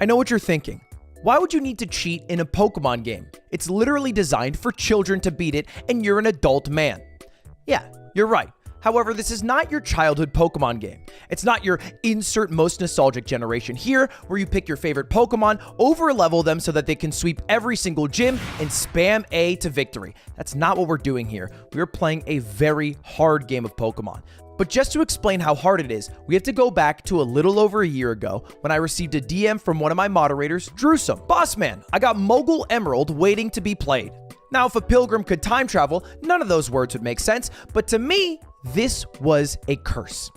I know what you're thinking. Why would you need to cheat in a Pokemon game? It's literally designed for children to beat it, and you're an adult man. Yeah, you're right. However, this is not your childhood Pokemon game. It's not your insert most nostalgic generation here, where you pick your favorite Pokemon, over-level them so that they can sweep every single gym, and spam A to victory. That's not what we're doing here. We're playing a very hard game of Pokemon. But just to explain how hard it is, we have to go back to a little over a year ago when I received a DM from one of my moderators, Drewsome. Boss man, I got Mogul Emerald waiting to be played. Now, if a pilgrim could time travel, none of those words would make sense, but to me, this was a curse.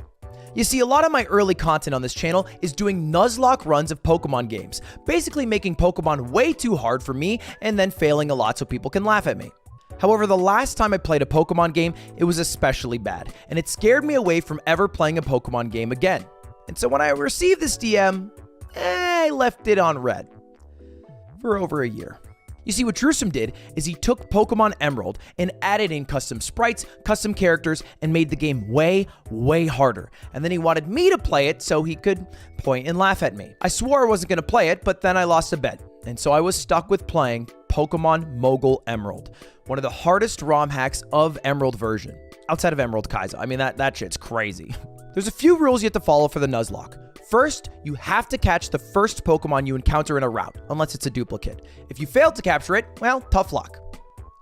You see, a lot of my early content on this channel is doing Nuzlocke runs of Pokemon games, basically making Pokemon way too hard for me and then failing a lot so people can laugh at me. However, the last time I played a Pokemon game, it was especially bad, and it scared me away from ever playing a Pokemon game again. And so when I received this DM, I left it on red for over a year. You see, what Drewsome did is he took Pokemon Emerald and added in custom sprites, custom characters, and made the game way, way harder. And then he wanted me to play it so he could point and laugh at me. I swore I wasn't going to play it, but then I lost a bet. And so I was stuck with playing Pokemon Mogul Emerald, one of the hardest ROM hacks of Emerald version, outside of Emerald Kaiser. I mean, that shit's crazy. There's a few rules you have to follow for the Nuzlocke. First, you have to catch the first Pokemon you encounter in a route, unless it's a duplicate. If you fail to capture it, well, tough luck.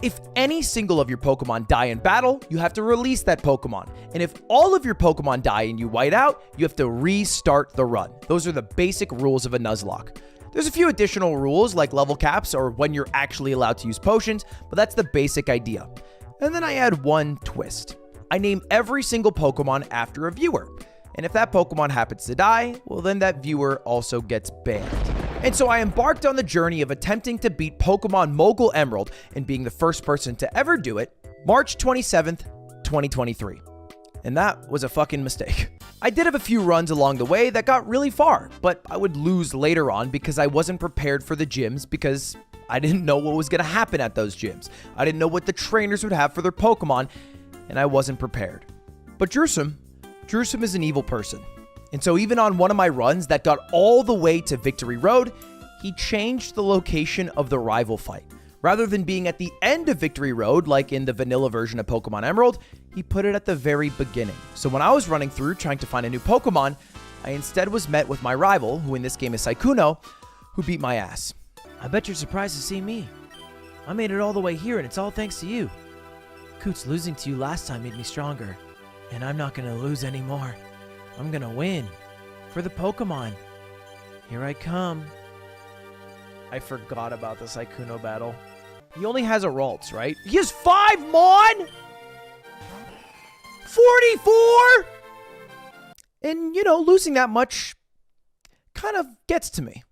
If any single of your Pokemon die in battle, you have to release that Pokemon. And if all of your Pokemon die and you white out, you have to restart the run. Those are the basic rules of a Nuzlocke. There's a few additional rules like level caps or when you're actually allowed to use potions, but that's the basic idea. And then I add one twist. I name every single Pokemon after a viewer. And if that Pokemon happens to die, well then that viewer also gets banned. And so I embarked on the journey of attempting to beat Pokemon Mogul Emerald and being the first person to ever do it, March 27th, 2023. And that was a fucking mistake. I did have a few runs along the way that got really far, but I would lose later on because I wasn't prepared for the gyms because I didn't know what was going to happen at those gyms. I didn't know what the trainers would have for their Pokemon, and I wasn't prepared. But Drewsome is an evil person. And so even on one of my runs that got all the way to Victory Road, he changed the location of the rival fight. Rather than being at the end of Victory Road, like in the vanilla version of Pokemon Emerald, he put it at the very beginning. So when I was running through trying to find a new Pokemon, I instead was met with my rival, who in this game is Sykkuno, who beat my ass. I bet you're surprised to see me. I made it all the way here, and it's all thanks to you. Coots, losing to you last time made me stronger, and I'm not gonna lose anymore. I'm gonna win. For the Pokemon. Here I come. I forgot about the Sykkuno battle. He only has a Ralts, right? He has 5 Mon! 44! And, you know, losing that much kind of gets to me.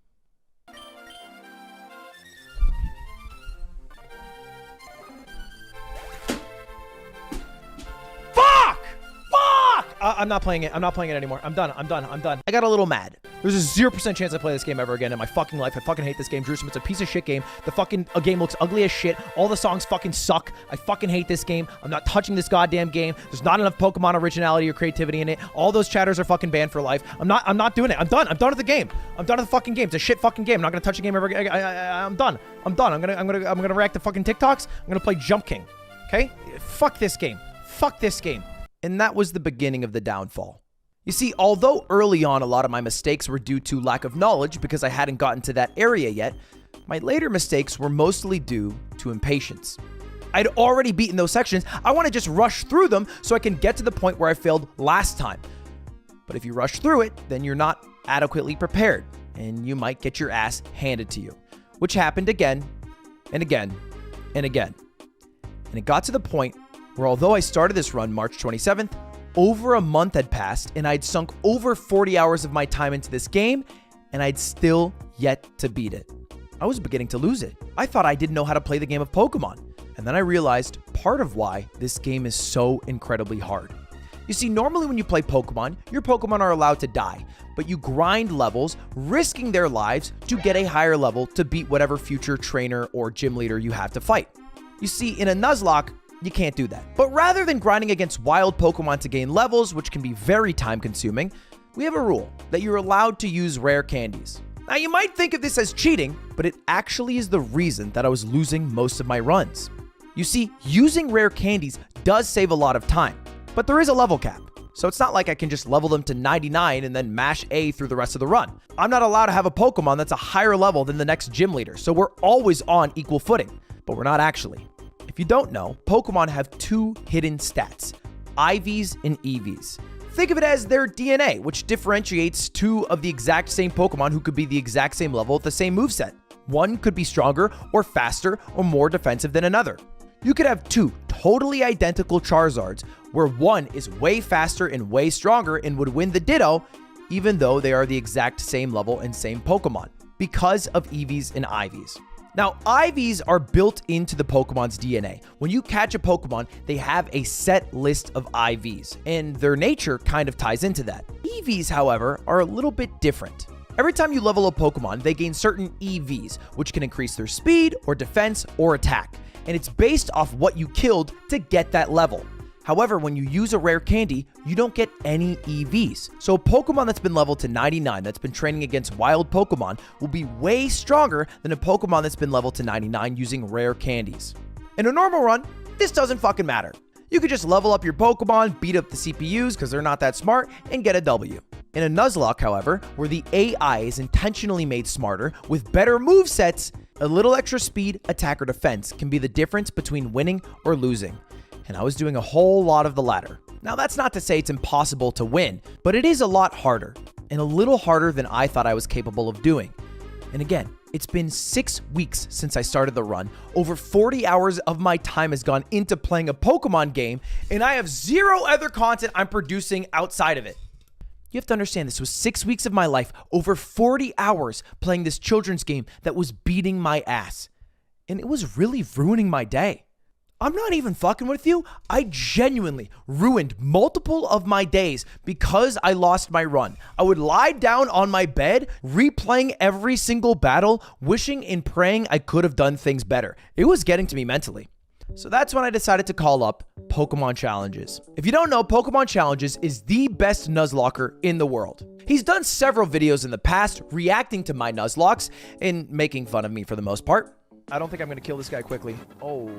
I'm not playing it. I'm not playing it anymore. I'm done. I got a little mad. There's a 0% chance I play this game ever again in my fucking life. I fucking hate this game. Drewsome, it's a piece of shit game. The fucking game looks ugly as shit. All the songs fucking suck. I fucking hate this game. I'm not touching this goddamn game. There's not enough Pokemon originality or creativity in it. All those chatters are fucking banned for life. I'm not doing it. I'm done. I'm done with the game. I'm done with the fucking game. It's a shit fucking game. I'm not gonna touch the game ever again. I'm done. I'm gonna react to fucking TikToks. I'm gonna play Jump King. Okay? Fuck this game. Fuck this game. And that was the beginning of the downfall. You see, although early on a lot of my mistakes were due to lack of knowledge because I hadn't gotten to that area yet, my later mistakes were mostly due to impatience. I'd already beaten those sections. I want to just rush through them so I can get to the point where I failed last time. But if you rush through it, then you're not adequately prepared, and you might get your ass handed to you, which happened again and again and again. And it got to the point where although I started this run March 27th, over a month had passed and I'd sunk over 40 hours of my time into this game and I'd still yet to beat it. I was beginning to lose it. I thought I didn't know how to play the game of Pokemon. And then I realized part of why this game is so incredibly hard. You see, normally when you play Pokemon, your Pokemon are allowed to die, but you grind levels, risking their lives to get a higher level to beat whatever future trainer or gym leader you have to fight. You see, in a Nuzlocke, you can't do that. But rather than grinding against wild Pokemon to gain levels, which can be very time consuming, we have a rule that you're allowed to use rare candies. Now you might think of this as cheating, but it actually is the reason that I was losing most of my runs. You see, using rare candies does save a lot of time, but there is a level cap. So it's not like I can just level them to 99 and then mash A through the rest of the run. I'm not allowed to have a Pokemon that's a higher level than the next gym leader, so we're always on equal footing, but we're not actually. If you don't know, Pokemon have two hidden stats, IVs and EVs. Think of it as their DNA, which differentiates two of the exact same Pokemon who could be the exact same level with the same moveset. One could be stronger or faster or more defensive than another. You could have two totally identical Charizards, where one is way faster and way stronger and would win the Ditto, even though they are the exact same level and same Pokemon, because of EVs and IVs. Now, IVs are built into the Pokemon's DNA. When you catch a Pokemon, they have a set list of IVs, and their nature kind of ties into that. EVs, however, are a little bit different. Every time you level a Pokemon, they gain certain EVs, which can increase their speed or defense or attack, and it's based off what you killed to get that level. However, when you use a rare candy, you don't get any EVs. So a Pokemon that's been leveled to 99 that's been training against wild Pokemon will be way stronger than a Pokemon that's been leveled to 99 using rare candies. In a normal run, this doesn't fucking matter. You could just level up your Pokemon, beat up the CPUs because they're not that smart, and get a W. In a Nuzlocke, however, where the AI is intentionally made smarter with better movesets, a little extra speed, attack, or defense can be the difference between winning or losing. And I was doing a whole lot of the latter. Now, that's not to say it's impossible to win, but it is a lot harder, and a little harder than I thought I was capable of doing. And again, it's been 6 weeks since I started the run. Over 40 hours of my time has gone into playing a Pokemon game, and I have zero other content I'm producing outside of it. You have to understand, this was 6 weeks of my life, over 40 hours playing this children's game that was beating my ass. And it was really ruining my day. I'm not even fucking with you. I genuinely ruined multiple of my days because I lost my run. I would lie down on my bed, replaying every single battle, wishing and praying I could have done things better. It was getting to me mentally. So that's when I decided to call up Pokemon Challenges. If you don't know, Pokemon Challenges is the best Nuzlocker in the world. He's done several videos in the past reacting to my Nuzlocks and making fun of me for the most part. I don't think I'm going to kill this guy quickly. Oh.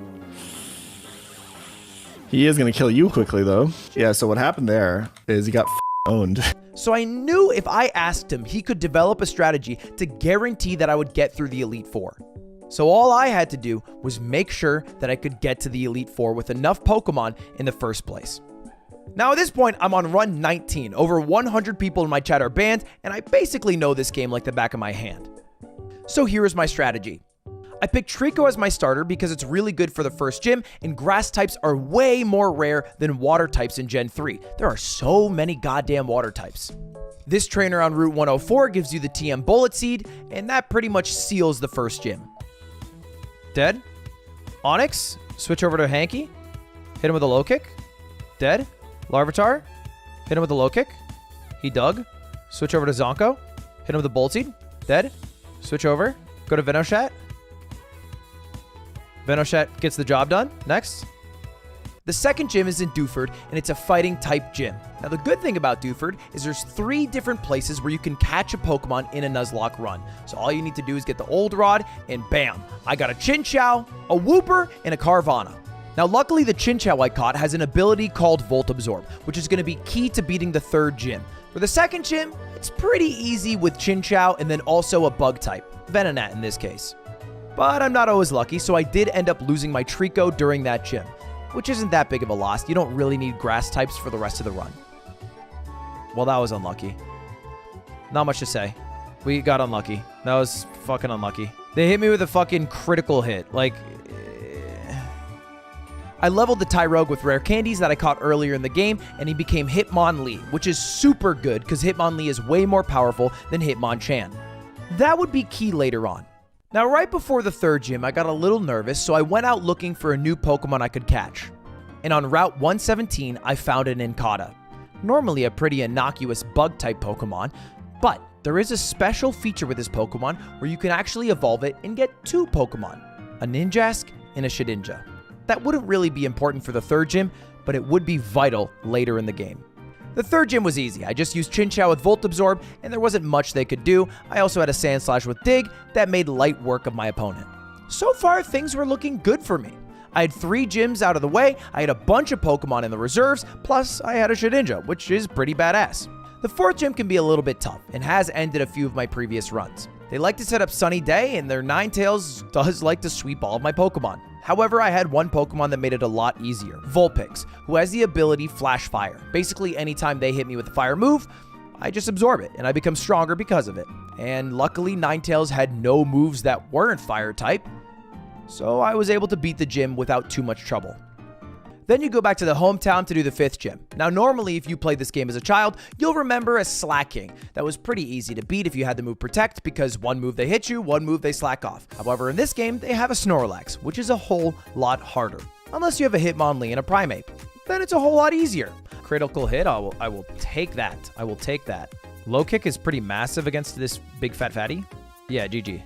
He is going to kill you quickly, though. Yeah, so what happened there is he got owned. So I knew if I asked him, he could develop a strategy to guarantee that I would get through the Elite Four. So all I had to do was make sure that I could get to the Elite Four with enough Pokemon in the first place. Now at this point, I'm on run 19. Over 100 people in my chat are banned, and I basically know this game like the back of my hand. So here is my strategy. I picked Trico as my starter because it's really good for the first gym, and grass types are way more rare than water types in Gen 3. There are so many goddamn water types. This trainer on Route 104 gives you the TM Bullet Seed, and that pretty much seals the first gym. Dead. Onyx, switch over to Hanky. Hit him with a low kick. Dead. Larvitar, hit him with a low kick. He dug. Switch over to Zonko. Hit him with a Bullet Seed. Dead. Switch over. Go to Venoshat. Venoshat gets the job done. Next. The second gym is in Dewford, and it's a fighting type gym. Now, the good thing about Dewford is there's 3 different places where you can catch a Pokemon in a Nuzlocke run. So all you need to do is get the Old Rod, and bam, I got a Chinchou, a Wooper, and a Carvana. Now, luckily, the Chinchou I caught has an ability called Volt Absorb, which is going to be key to beating the third gym. For the second gym, it's pretty easy with Chinchou and then also a bug type, Venonat in this case. But I'm not always lucky, so I did end up losing my Trico during that gym, which isn't that big of a loss. You don't really need grass types for the rest of the run. Well, that was unlucky. Not much to say. We got unlucky. That was fucking unlucky. They hit me with a fucking critical hit. Like, I leveled the Tyrogue with rare candies that I caught earlier in the game, and he became Hitmonlee, which is super good because Hitmonlee is way more powerful than Hitmonchan. That would be key later on. Now, right before the third gym, I got a little nervous, so I went out looking for a new Pokemon I could catch. And on Route 117, I found an Incada. Normally a pretty innocuous bug-type Pokemon, but there is a special feature with this Pokemon where you can actually evolve it and get 2 Pokemon, a Ninjask and a Shedinja. That wouldn't really be important for the third gym, but it would be vital later in the game. The third gym was easy. I just used Chinchou with Volt Absorb, and there wasn't much they could do. I also had a Sand Slash with Dig that made light work of my opponent. So far, things were looking good for me. I had 3 gyms out of the way, I had a bunch of Pokemon in the reserves, plus I had a Shedinja, which is pretty badass. The 4th gym can be a little bit tough, and has ended a few of my previous runs. They like to set up Sunny Day, and their Ninetales does like to sweep all of my Pokemon. However, I had one Pokemon that made it a lot easier, Vulpix, who has the ability Flash Fire. Basically, anytime they hit me with a fire move, I just absorb it, and I become stronger because of it. And luckily, Ninetales had no moves that weren't fire type, so I was able to beat the gym without too much trouble. Then you go back to the hometown to do the 5th gym. Now normally if you played this game as a child, you'll remember a Slacking. That was pretty easy to beat if you had the move Protect, because one move they hit you, one move they slack off. However, in this game, they have a Snorlax, which is a whole lot harder. Unless you have a Hitmonlee and a Primeape. Then it's a whole lot easier. Critical hit, I will take that. I will take that. Low kick is pretty massive against this big fat fatty. Yeah, GG.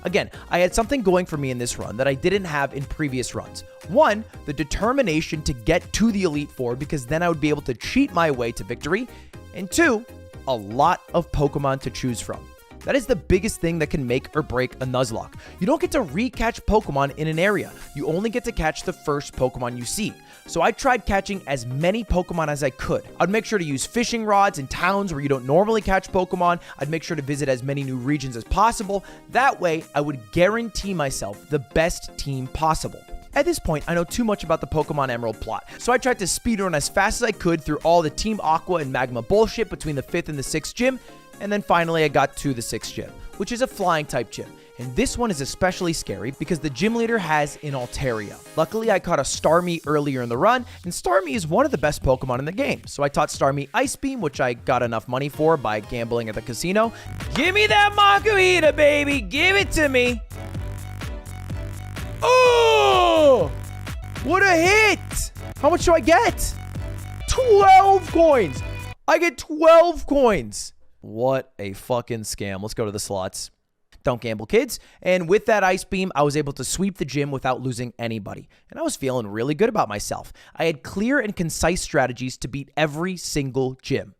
Again, I had something going for me in this run that I didn't have in previous runs. 1, the determination to get to the Elite Four, because then I would be able to cheat my way to victory. And 2, a lot of Pokemon to choose from. That is the biggest thing that can make or break a Nuzlocke. You don't get to recatch Pokemon in an area. You only get to catch the first Pokemon you see. So I tried catching as many Pokemon as I could. I'd make sure to use fishing rods in towns where you don't normally catch Pokemon. I'd make sure to visit as many new regions as possible. That way, I would guarantee myself the best team possible. At this point, I know too much about the Pokemon Emerald plot, so I tried to speedrun as fast as I could through all the Team Aqua and Magma bullshit between the 5th and the 6th gym, and then finally I got to the 6th gym, which is a flying type gym. And this one is especially scary because the gym leader has an Altaria. Luckily, I caught a Starmie earlier in the run, and Starmie is one of the best Pokemon in the game. So I taught Starmie Ice Beam, which I got enough money for by gambling at the casino. Give me that Makuhita, baby! Give it to me! Oh! What a hit! How much do I get? 12 coins! I get 12 coins! What a fucking scam. Let's go to the slots. Don't gamble, kids. And with that Ice Beam, I was able to sweep the gym without losing anybody. And I was feeling really good about myself. I had clear and concise strategies to beat every single gym.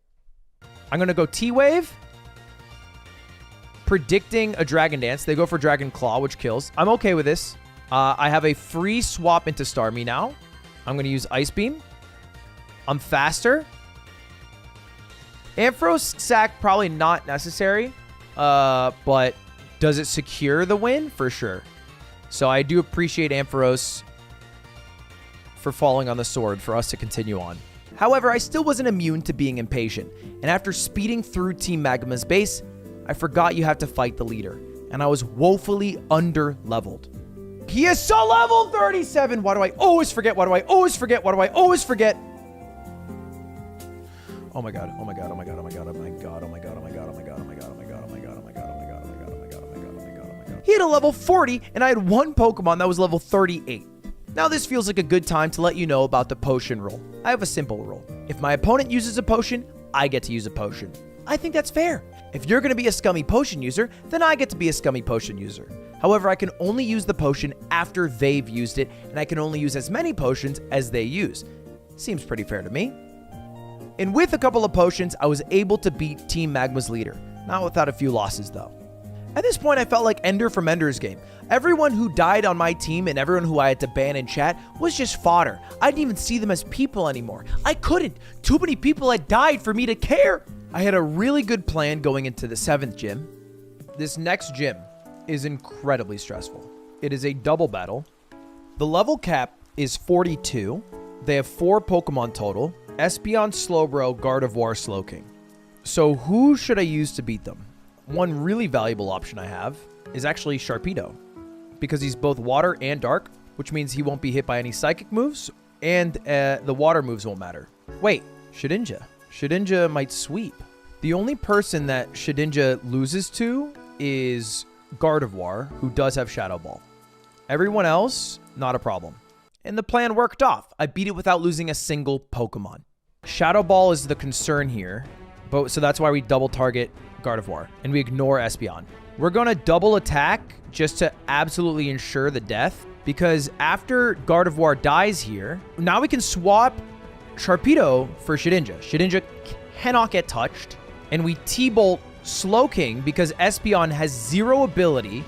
I'm going to go T-Wave. Predicting a Dragon Dance. They go for Dragon Claw, which kills. I'm okay with this. I have a free swap into Starmie now. I'm going to use Ice Beam. I'm faster. Ampharos Sack, probably not necessary. But does it secure the win? For sure. So I do appreciate Ampharos for falling on the sword for us to continue on. However, I still wasn't immune to being impatient. And after speeding through Team Magma's base, I forgot you have to fight the leader. And I was woefully under-leveled. He is so level 37. Why do I always forget? Why do I always forget? Why do I always forget? Oh my god. Oh my god. Oh my god. Oh my god. Oh my god. Oh my god. Oh my god. Oh my god. Oh my god. Oh my god. Oh my god. Oh my god. Oh my god. Oh my god. Oh my god. Oh my god. Oh my god. Oh my god. He had a level 40 and I had one Pokemon that was level 38. Now this feels like a good time to let you know about the potion rule. I have a simple rule. If my opponent uses a potion, I get to use a potion. I think that's fair. If you're going to be a scummy potion user, then I get to be a scummy potion user. However, I can only use the potion after they've used it, and I can only use as many potions as they use. Seems pretty fair to me. And with a couple of potions, I was able to beat Team Magma's leader. Not without a few losses, though. At this point, I felt like Ender from Ender's Game. Everyone who died on my team and everyone who I had to ban in chat was just fodder. I didn't even see them as people anymore. I couldn't. Too many people had died for me to care. I had a really good plan going into the 7th gym. This next gym is incredibly stressful. It is a double battle. The level cap is 42. They have 4 Pokemon total. Espeon, Slowbro, Gardevoir, Slowking. So who should I use to beat them? One really valuable option I have is actually Sharpedo, because he's both water and dark, which means he won't be hit by any psychic moves, and the water moves won't matter. Wait, Shedinja. Shedinja might sweep. The only person that Shedinja loses to is Gardevoir, who does have Shadow Ball. Everyone else, not a problem. And the plan worked off. I beat it without losing a single Pokemon. Shadow Ball is the concern here, so that's why we double target Gardevoir, and we ignore Espeon. We're going to double attack just to absolutely ensure the death, because after Gardevoir dies here, now we can swap Sharpedo for Shedinja. Shedinja cannot get touched. And we T-Bolt Slowking because Espeon has 0 ability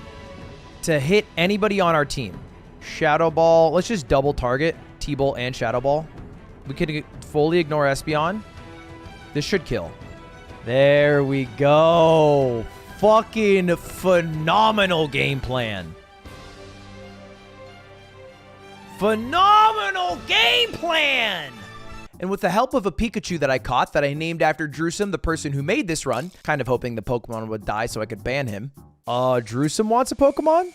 to hit anybody on our team. Shadow Ball. Let's just double target T-Bolt and Shadow Ball. We can fully ignore Espeon. This should kill. There we go. Fucking phenomenal game plan. Phenomenal game plan! And with the help of a Pikachu that I caught that I named after Drusum, the person who made this run, kind of hoping the Pokemon would die so I could ban him. Drusum wants a Pokemon?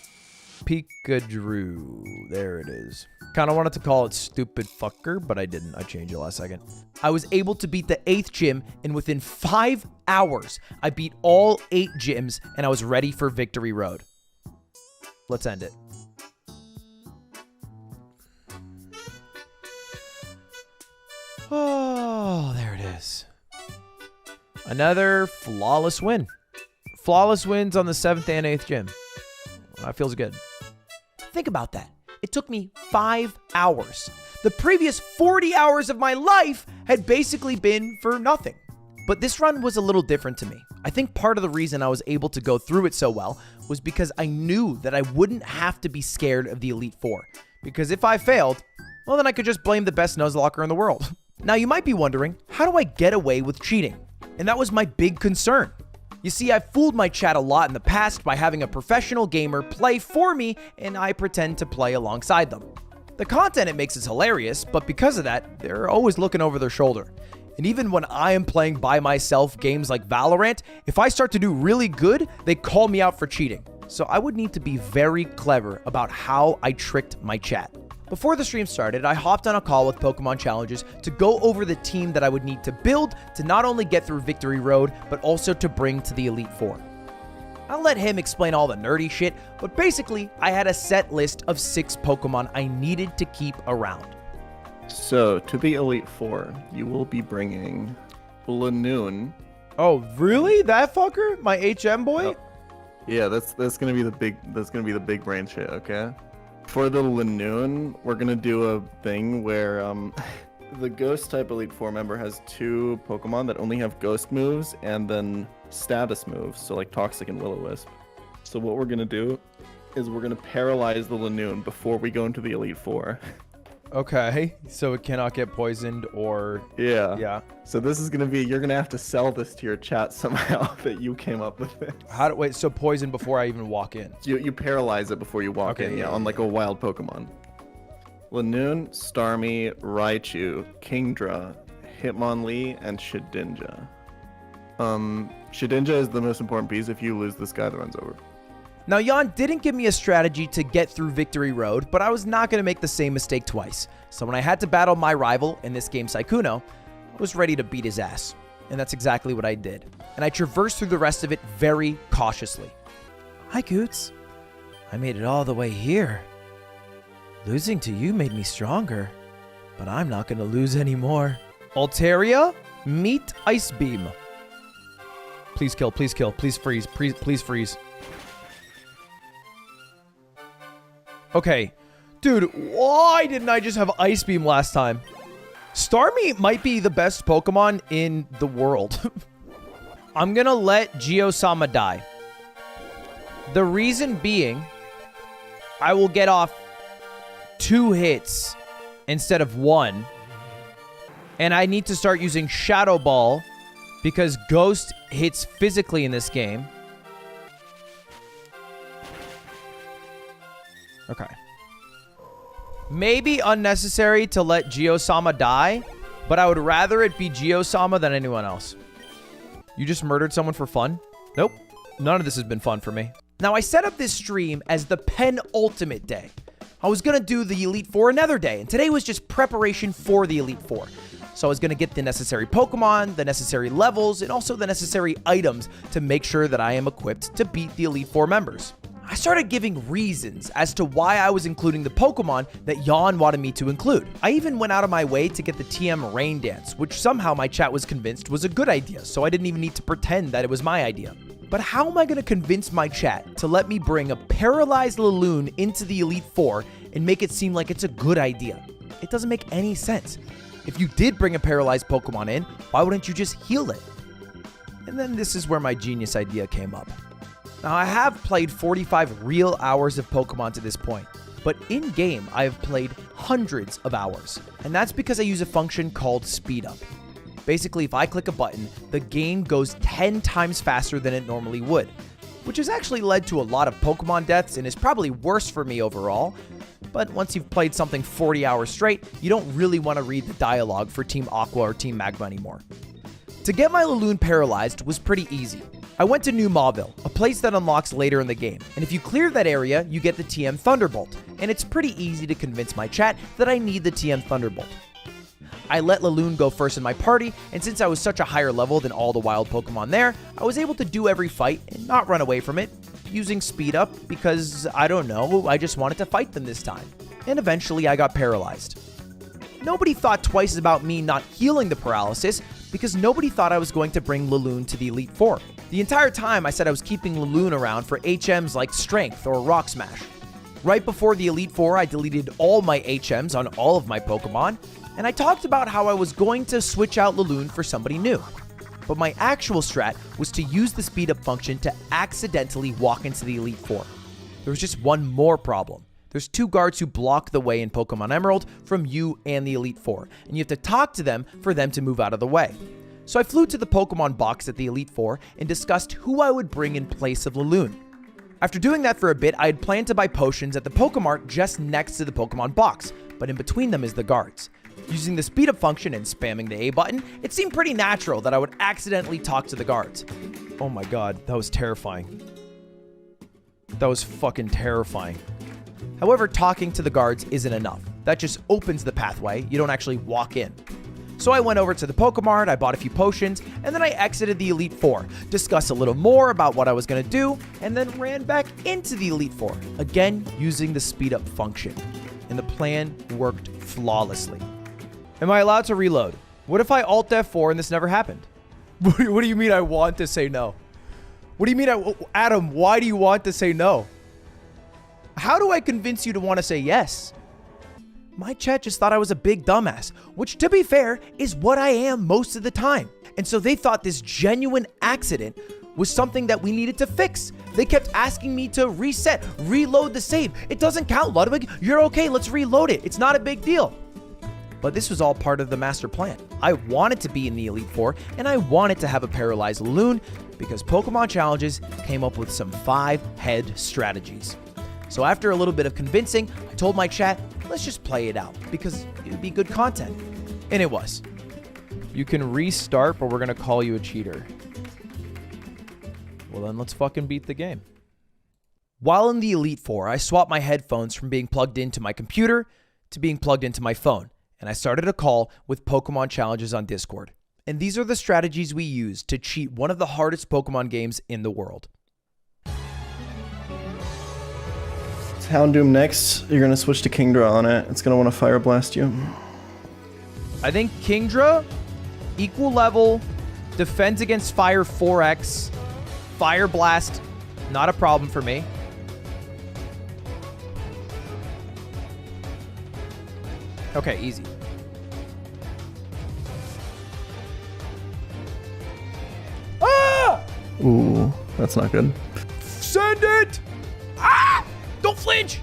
Pikachu. There it is. Kind of wanted to call it Stupid Fucker, but I didn't. I changed it last second. I was able to beat the 8th gym, and within 5 hours, I beat all 8 gyms, and I was ready for Victory Road. Let's end it. Oh, there it is. Another flawless win. Flawless wins on the 7th and 8th gym. That feels good. Think about that. It took me 5 hours. The previous 40 hours of my life had basically been for nothing. But this run was a little different to me. I think part of the reason I was able to go through it so well was because I knew that I wouldn't have to be scared of the Elite Four. Because if I failed, well, then I could just blame the best Nuzlocker in the world. Now, you might be wondering, how do I get away with cheating? And that was my big concern. You see, I've fooled my chat a lot in the past by having a professional gamer play for me, and I pretend to play alongside them. The content it makes is hilarious, but because of that, they're always looking over their shoulder. And even when I am playing by myself games like Valorant, if I start to do really good, they call me out for cheating. So I would need to be very clever about how I tricked my chat. Before the stream started, I hopped on a call with Pokemon Challenges to go over the team that I would need to build to not only get through Victory Road, but also to bring to the Elite Four. I'll let him explain all the nerdy shit, but basically, I had a set list of 6 Pokemon I needed to keep around. So, to the Elite Four, you will be bringing Lanoon. Oh, really? That fucker? My HM boy? Oh. Yeah, that's gonna be the big brain shit, okay? For the Lanoon, we're gonna do a thing where the Ghost type Elite Four member has 2 Pokemon that only have Ghost moves and then status moves, so like Toxic and Will-O-Wisp. So what we're gonna do is we're gonna paralyze the Lanoon before we go into the Elite Four. Okay, so it cannot get poisoned or... Yeah. So this is gonna be, you're gonna have to sell this to your chat somehow that you came up with this. Wait, so poison before I even walk in? You paralyze it before you walk in, on like a wild Pokemon. Lanoon, Starmie, Raichu, Kingdra, Hitmonlee, and Shedinja. Shedinja is the most important piece. If you lose, this guy that runs over. Now, Jan didn't give me a strategy to get through Victory Road, but I was not going to make the same mistake twice. So when I had to battle my rival, in this game Sykkuno, I was ready to beat his ass. And that's exactly what I did. And I traversed through the rest of it very cautiously. Hi, Coots. I made it all the way here. Losing to you made me stronger, but I'm not going to lose anymore. Altaria, meet Ice Beam. Please kill, please kill, please freeze, please freeze. Okay, dude, why didn't I just have Ice Beam last time? Starmie might be the best Pokemon in the world. I'm gonna let Geosama die. The reason being, I will get off 2 hits instead of 1. And I need to start using Shadow Ball because Ghost hits physically in this game. Okay. Maybe unnecessary to let Geosama die, but I would rather it be Geosama than anyone else. You just murdered someone for fun? Nope. None of this has been fun for me. Now, I set up this stream as the penultimate day. I was going to do the Elite Four another day, and today was just preparation for the Elite Four. So I was going to get the necessary Pokemon, the necessary levels, and also the necessary items to make sure that I am equipped to beat the Elite Four members. I started giving reasons as to why I was including the Pokemon that Jan wanted me to include. I even went out of my way to get the TM Rain Dance, which somehow my chat was convinced was a good idea, so I didn't even need to pretend that it was my idea. But how am I going to convince my chat to let me bring a paralyzed Laloon into the Elite Four and make it seem like it's a good idea? It doesn't make any sense. If you did bring a paralyzed Pokemon in, why wouldn't you just heal it? And then this is where my genius idea came up. Now, I have played 45 real hours of Pokemon to this point, but in-game, I have played hundreds of hours. And that's because I use a function called Speed Up. Basically, if I click a button, the game goes 10 times faster than it normally would, which has actually led to a lot of Pokemon deaths and is probably worse for me overall. But once you've played something 40 hours straight, you don't really want to read the dialogue for Team Aqua or Team Magma anymore. To get my Laloon paralyzed was pretty easy. I went to New Mauville, a place that unlocks later in the game, and if you clear that area, you get the TM Thunderbolt, and it's pretty easy to convince my chat that I need the TM Thunderbolt. I let Laloon go first in my party, and since I was such a higher level than all the wild Pokemon there, I was able to do every fight and not run away from it, using Speed Up because, I don't know, I just wanted to fight them this time. And eventually I got paralyzed. Nobody thought twice about me not healing the paralysis because nobody thought I was going to bring Laloon to the Elite Four. The entire time I said I was keeping Laloon around for HMs like Strength or Rock Smash. Right before the Elite Four, I deleted all my HMs on all of my Pokemon, and I talked about how I was going to switch out Laloon for somebody new. But my actual strat was to use the speed up function to accidentally walk into the Elite Four. There was just one more problem. There's two guards who block the way in Pokemon Emerald from you and the Elite Four, and you have to talk to them for them to move out of the way. So I flew to the Pokemon box at the Elite Four and discussed who I would bring in place of Laloon. After doing that for a bit, I had planned to buy potions at the Pokemart just next to the Pokemon box, but in between them is the guards. Using the speed up function and spamming the A button, it seemed pretty natural that I would accidentally talk to the guards. Oh my god, that was terrifying. That was fucking terrifying. However, talking to the guards isn't enough. That just opens the pathway, you don't actually walk in. So I went over to the Pokemart, I bought a few potions, and then I exited the Elite Four, discussed a little more about what I was going to do, and then ran back into the Elite Four, again using the speed up function. And the plan worked flawlessly. Am I allowed to reload? What if I Alt F4 and this never happened? What do you mean I want to say no? What do you mean Adam, why do you want to say no? How do I convince you to want to say yes? My chat just thought I was a big dumbass, which to be fair is what I am most of the time. And so they thought this genuine accident was something that we needed to fix. They kept asking me to reset, reload the save. It doesn't count, Ludwig. You're okay, let's reload it. It's not a big deal. But this was all part of the master plan. I wanted to be in the Elite Four, and I wanted to have a paralyzed Laloon because Pokemon Challenges came up with some 5-head strategies. So after a little bit of convincing, I told my chat, let's just play it out because it would be good content. And it was. You can restart, but we're going to call you a cheater. Well, then let's fucking beat the game. While in the Elite Four, I swapped my headphones from being plugged into my computer to being plugged into my phone. And I started a call with Pokemon Challenges on Discord. And these are the strategies we used to cheat one of the hardest Pokemon games in the world. Houndoom next. You're gonna switch to Kingdra on it. It's gonna want to Fire Blast you. I think Kingdra, equal level, defends against Fire 4x, Fire Blast, not a problem for me. Okay, easy. Ah! Ooh, that's not good. Send it! Ah! Don't flinch!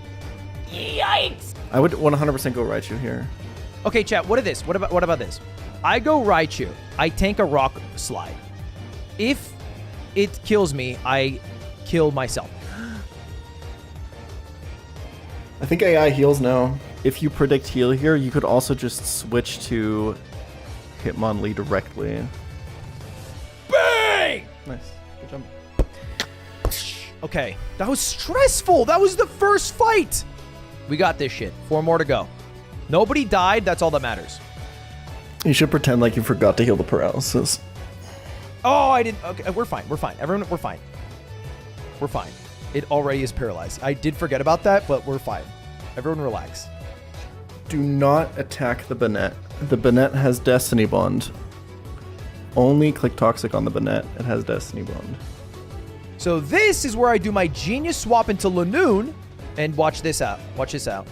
Yikes! I would 100% go Raichu here. Okay, chat, what about this? I go Raichu. I tank a Rock Slide. If it kills me, I kill myself. I think AI heals now. If you predict heal here, you could also just switch to Hitmonlee directly. Bang! Nice. Good jump. Okay, that was stressful. That was the first fight. We got this shit. 4 more to go. Nobody died. That's all that matters. You should pretend like you forgot to heal the paralysis. Oh, I didn't. Okay, we're fine. We're fine. Everyone, we're fine. We're fine. It already is paralyzed. I did forget about that, but we're fine. Everyone relax. Do not attack the Banette. The Banette has Destiny Bond. Only click Toxic on the Banette. It has Destiny Bond. So this is where I do my genius swap into Lanoon, and watch this out. Watch this out.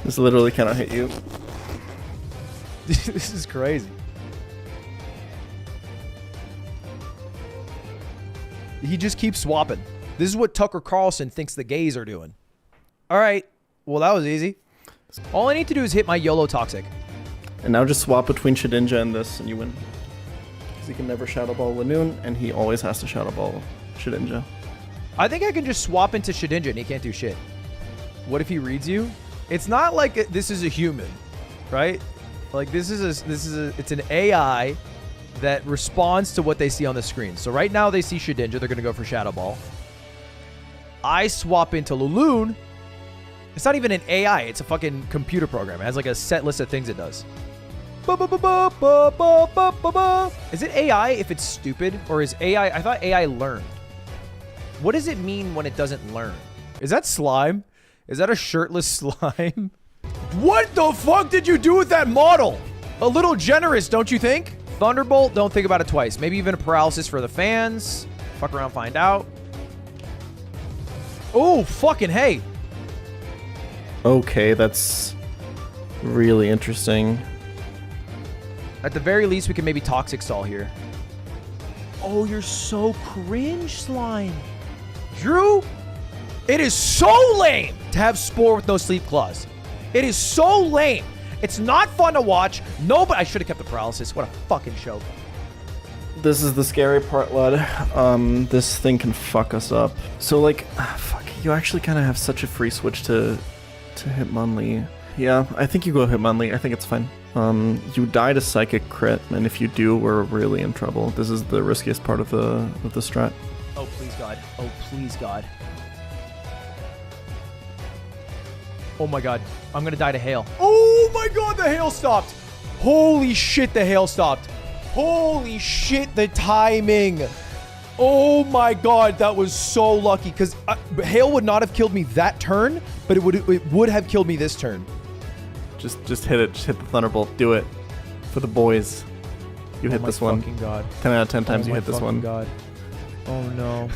This literally cannot hit you. This is crazy. He just keeps swapping. This is what Tucker Carlson thinks the gays are doing. All right. Well, that was easy. All I need to do is hit my YOLO Toxic. And now just swap between Shedinja and this, and you win. Because he can never Shadow Ball Lanoon, and he always has to Shadow Ball Shedinja. I think I can just swap into Shedinja and he can't do shit. What if he reads you? It's not like this is a human, right? Like it's an AI that responds to what they see on the screen. So right now they see Shedinja, they're gonna go for Shadow Ball. I swap into Laloon. It's not even an AI, it's a fucking computer program. It has like a set list of things it does. Is it AI if it's stupid? Or is AI, I thought AI learned. What does it mean when it doesn't learn? Is that slime? Is that a shirtless slime? What the fuck did you do with that model? A little generous, don't you think? Thunderbolt, don't think about it twice. Maybe even a paralysis for the fans. Fuck around, find out. Oh, fucking hey. Okay, that's really interesting. At the very least, we can maybe Toxic Stall here. Oh, you're so cringe, slime. Drew, it is so lame to have Spore with no Sleep Claws. It is so lame. It's not fun to watch. No, but I should have kept the paralysis. What a fucking show. This is the scary part, lad. This thing can fuck us up. So, like, fuck, you actually kind of have such a free switch to Hitmonlee. Yeah, I think you go Hitmonlee. I think it's fine. You die to Psychic Crit, and if you do, we're really in trouble. This is the riskiest part of the strat. Oh, please, God. Oh, please, God. Oh, my God. I'm going to die to Hail. Oh, my God. The Hail stopped. Holy shit, the Hail stopped. Holy shit, the timing. Oh, my God. That was so lucky because Hail would not have killed me that turn, but it would have killed me this turn. Just hit it. Just hit the Thunderbolt. Do it. For the boys. You hit this one. God. 10 out of 10 times you hit this one. God. Oh, no.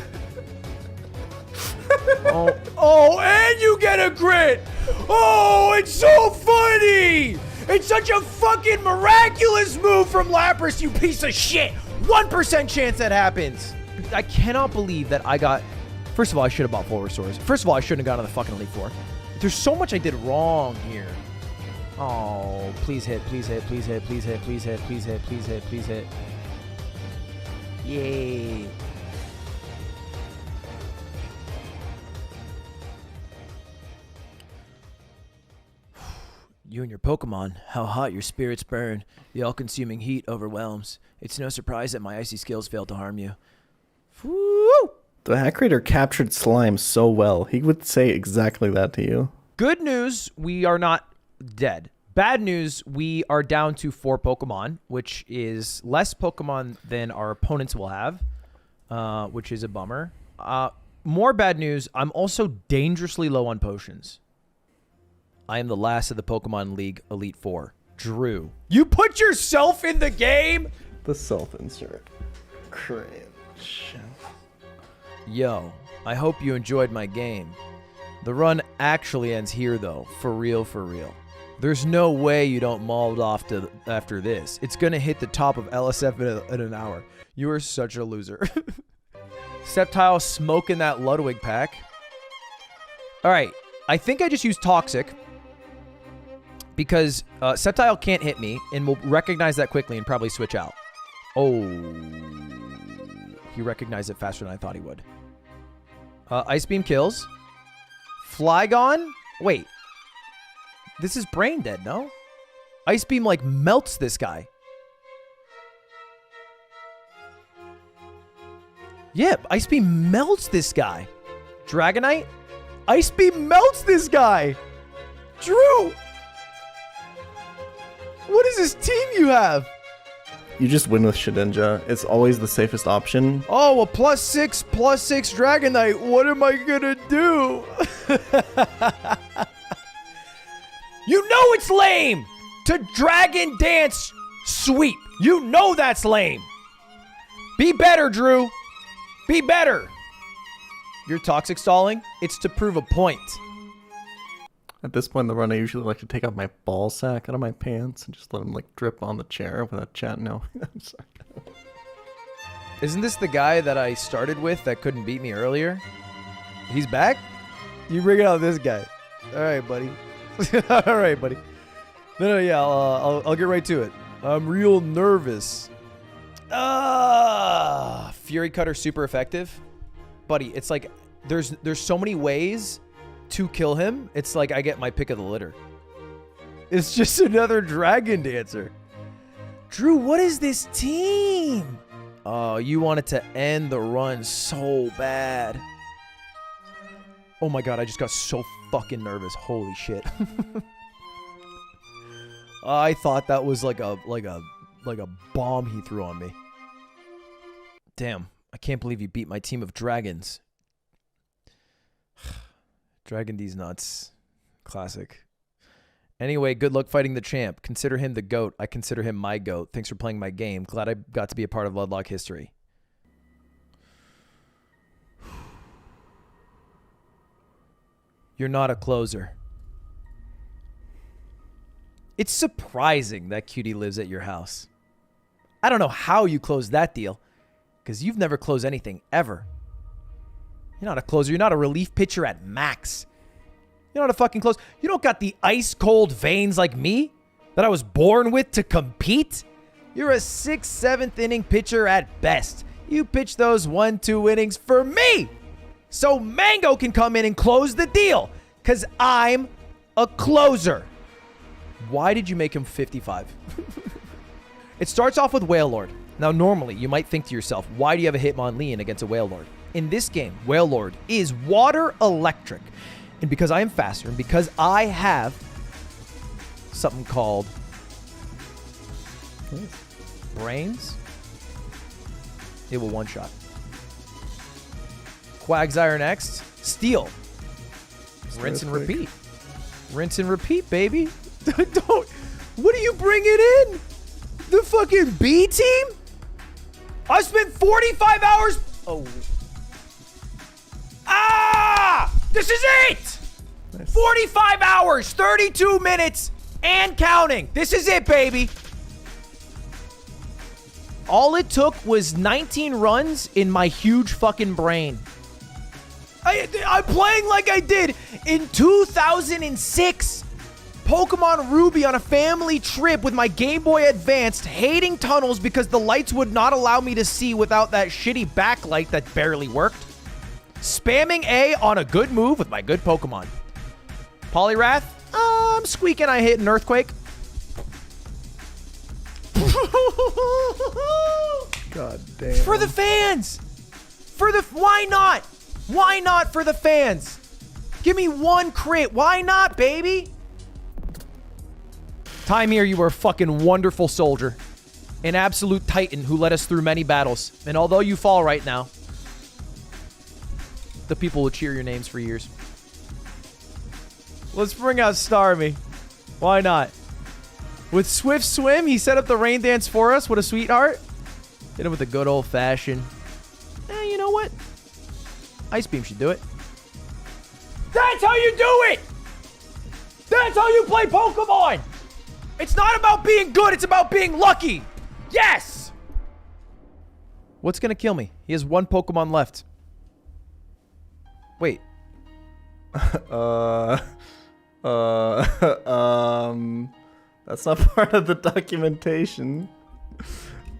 Oh, and you get a crit. Oh, it's so funny. It's such a fucking miraculous move from Lapras, you piece of shit. 1% chance that happens. I cannot believe that I got... First of all, I should have bought full restores. First of all, I shouldn't have gone to the fucking Elite Four. There's so much I did wrong here. Oh, please hit, please hit, please hit, please hit, please hit, please hit, please hit, please hit. Yay. You and your Pokemon, how hot your spirits burn. The all-consuming heat overwhelms. It's no surprise that my icy skills failed to harm you. Woo! The hack raider captured Slime so well. He would say exactly that to you. Good news, we are not dead. Bad news, we are down to 4 Pokemon, which is less Pokemon than our opponents will have, which is a bummer. More bad news, I'm also dangerously low on potions. I am the last of the Pokemon League Elite Four. Drew. You put yourself in the game? The self-insert. Cringe. Yo, I hope you enjoyed my game. The run actually ends here, though. For real, for real. There's no way you don't mauled off after this. It's going to hit the top of LSF in an hour. You are such a loser. Sceptile smoking that Ludwig pack. All right. I think I just used Toxic. Because Sceptile can't hit me, and will recognize that quickly and probably switch out. Oh. He recognized it faster than I thought he would. Ice Beam kills. Flygon? Wait. This is brain dead, no? Ice Beam, like, melts this guy. Yeah, Ice Beam melts this guy. Dragonite? Ice Beam melts this guy. Drew! What is this team you have? You just win with Shedinja. It's always the safest option. Oh, a +6 Dragonite. What am I gonna do? You know it's lame to Dragon Dance sweep. You know that's lame. Be better, Drew. Be better. You're Toxic stalling? It's to prove a point. At this point in the run, I usually like to take out my ball sack out of my pants and just let them like drip on the chair without chatting. No, I'm sorry. Isn't this the guy that I started with that couldn't beat me earlier? He's back? You bring out this guy. All right, buddy. All right, buddy. No, yeah, I'll get right to it. I'm real nervous. Fury Cutter super effective. Buddy, it's like there's so many ways to kill him. It's like I get my pick of the litter. It's just another dragon dancer. Drew, what is this team? Oh, you wanted to end the run so bad. Oh my god, I just got so fucking nervous. Holy shit. I thought that was like a bomb he threw on me. Damn, I can't believe you beat my team of dragons. Dragon D's nuts. Classic. Anyway, good luck fighting the champ. Consider him the GOAT. I consider him my GOAT. Thanks for playing my game. Glad I got to be a part of Ludlock history. You're not a closer. It's surprising that Cutie lives at your house. I don't know how you closed that deal, because you've never closed anything, ever. You're not a closer. You're not a relief pitcher at max. You're not a fucking close. You don't got the ice-cold veins like me that I was born with to compete. You're a 6th, 7th inning pitcher at best. You pitch those 1-2 innings for me so Mango can come in and close the deal, because I'm a closer. Why did you make him 55? It starts off with Whale Lord. Now, normally, you might think to yourself, why do you have a Hitmonlee against a Whale Lord? In this game, Whale Lord is water electric. And because I am faster, and because I have something called brains, it will one-shot. Quagsire next. Steel. Rinse and repeat. Rinse and repeat, baby. Don't. What are you bringing in? The fucking B team? I spent 45 hours. Oh. Ah! This is it! Nice. 45 hours, 32 minutes, and counting. This is it, baby. All it took was 19 runs in my huge fucking brain. I'm playing like I did in 2006. Pokemon Ruby on a family trip with my Game Boy Advanced, hating tunnels because the lights would not allow me to see without that shitty backlight that barely worked. Spamming A on a good move with my good Pokemon. Poliwrath, I'm squeaking I hit an Earthquake. God damn. For the fans! Why not? Why not for the fans? Give me one crit. Why not, baby? Time here, you were a fucking wonderful soldier. An absolute titan who led us through many battles. And although you fall right now, the people will cheer your names for years. Let's bring out Starmie. Why not? With Swift Swim, he set up the rain dance for us. What a sweetheart. Hit him with a good old-fashioned. You know what? Ice Beam should do it. That's how you do it! That's how you play Pokemon! It's not about being good, it's about being lucky! Yes! What's gonna kill me? He has one Pokemon left. Wait. That's not part of the documentation.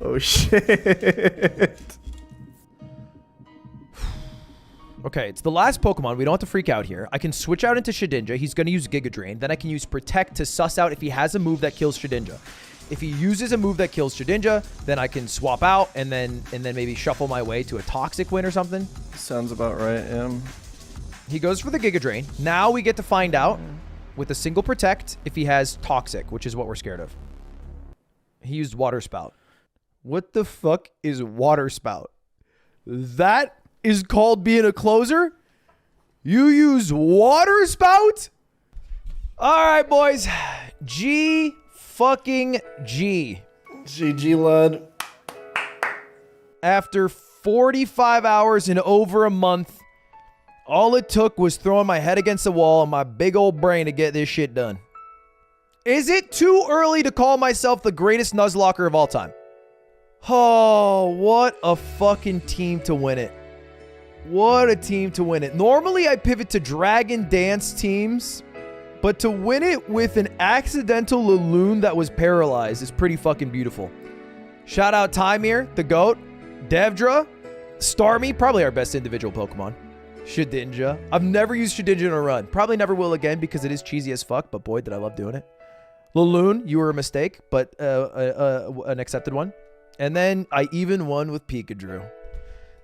Oh shit. Okay, it's the last Pokemon. We don't have to freak out here. I can switch out into Shedinja. He's going to use Giga Drain. Then I can use Protect to suss out if he has a move that kills Shedinja. If he uses a move that kills Shedinja, then I can swap out and then maybe shuffle my way to a Toxic win or something. Sounds about right, yeah. He goes for the Giga Drain. Now we get to find out with a single Protect if he has Toxic, which is what we're scared of. He used Water Spout. What the fuck is Water Spout? That is called being a closer? You use Water Spout? All right, boys. G fucking G. GG, lad. After 45 hours and over a month, All it took was throwing my head against the wall and my big old brain to get this shit done. Is it too early to call myself the greatest Nuzlocker of all time? Oh, what a fucking team to win it. What a team to win it. Normally, I pivot to Dragon Dance teams, but to win it with an accidental Laloon that was paralyzed is pretty fucking beautiful. Shout out Tymir, the GOAT, Devdra, Starmie, probably our best individual Pokemon. Shedinja. I've never used Shedinja in a run. Probably never will again because it is cheesy as fuck, but boy, did I love doing it. Laloon, you were a mistake, but an accepted one. And then I even won with Pikachu.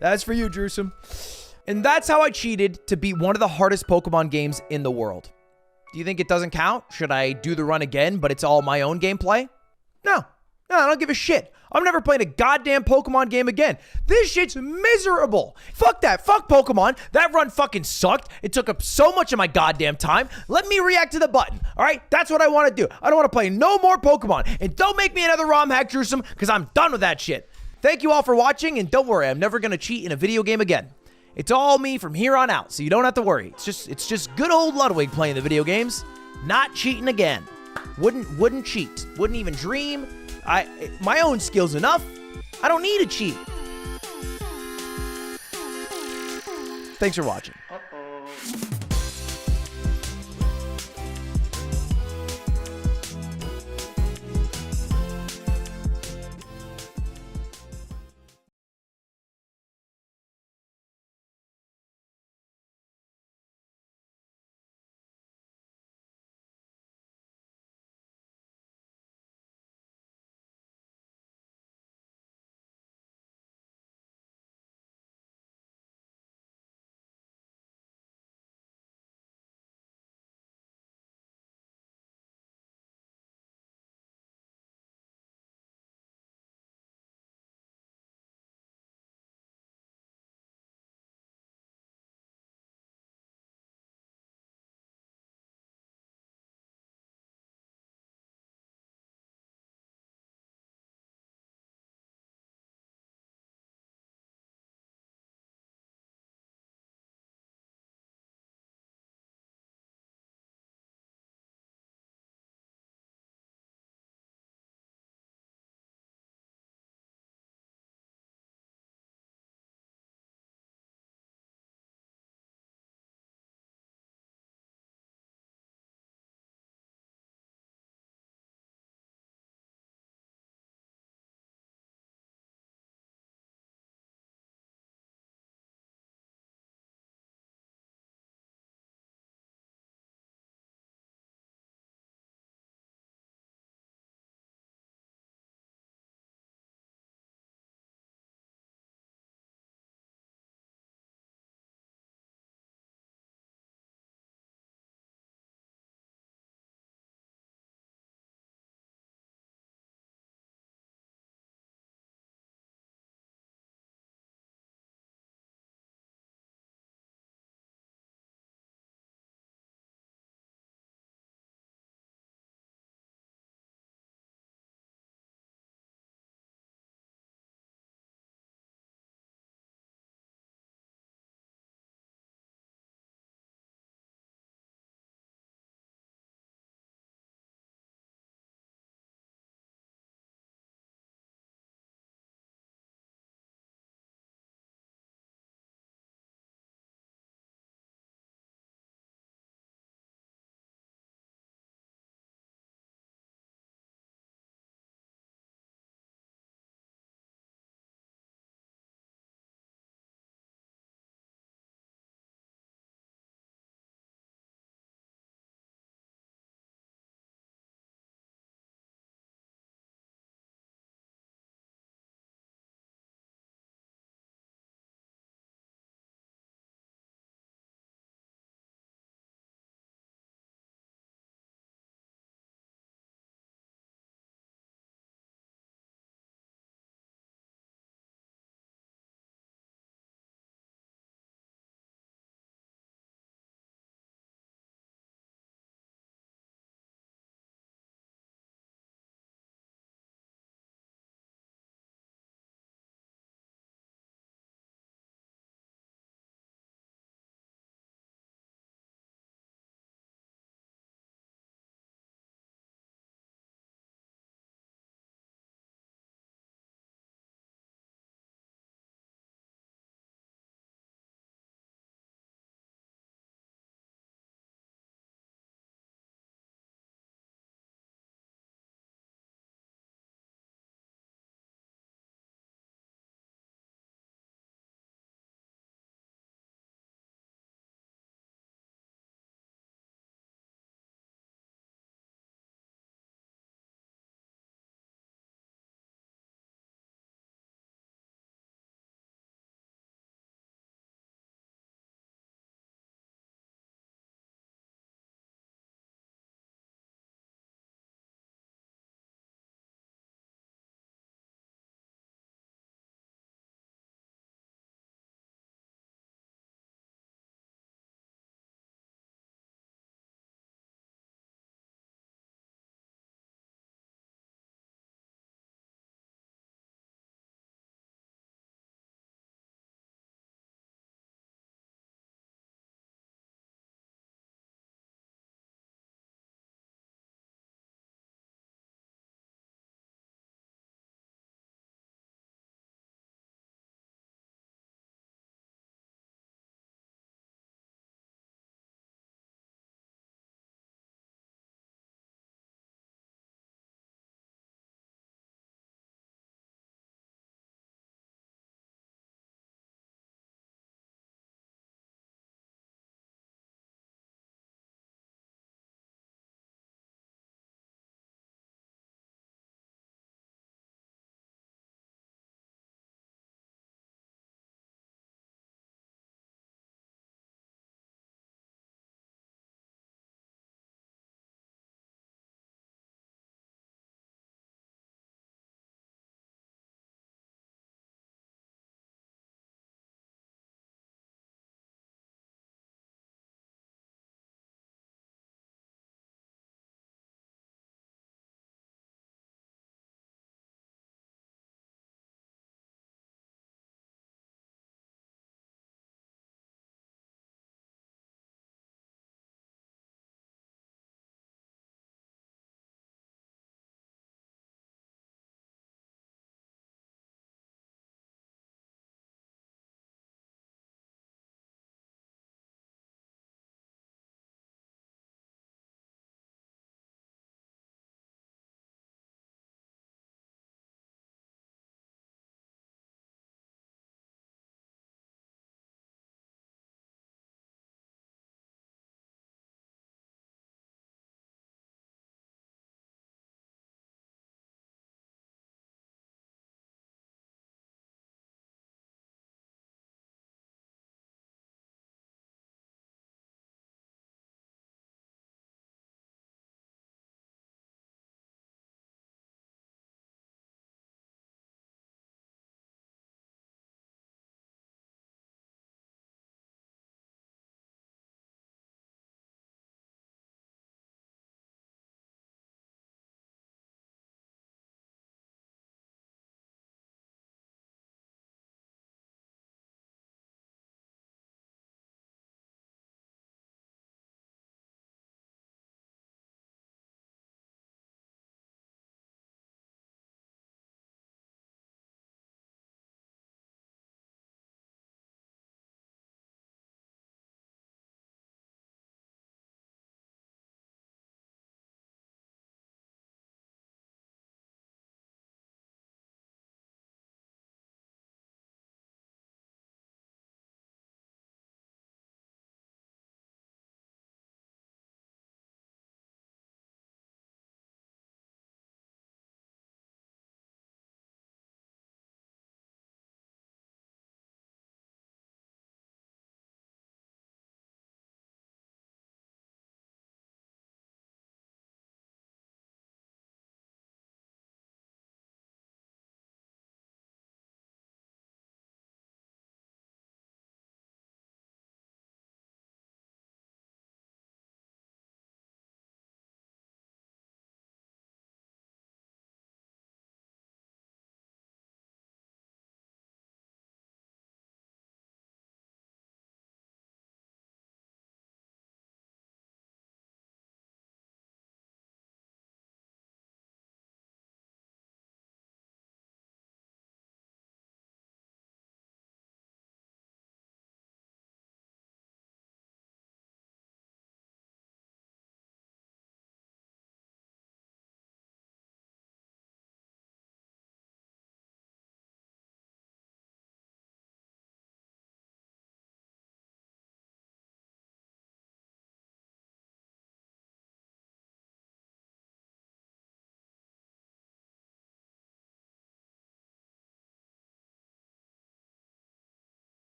That's for you, Drewsome. And that's how I cheated to beat one of the hardest Pokemon games in the world. Do you think it doesn't count? Should I do the run again, but it's all my own gameplay? No, I don't give a shit. I'm never playing a goddamn Pokemon game again. This shit's miserable. Fuck that. Fuck Pokemon. That run fucking sucked. It took up so much of my goddamn time. Let me react to the button. All right? That's what I want to do. I don't want to play no more Pokemon. And don't make me another ROM hack, Drewsome, because I'm done with that shit. Thank you all for watching, and don't worry, I'm never going to cheat in a video game again. It's all me from here on out, so you don't have to worry. It's just good old Ludwig playing the video games, not cheating again. Wouldn't cheat. Wouldn't even dream. My own skill's enough. I don't need to cheat. Thanks for watching.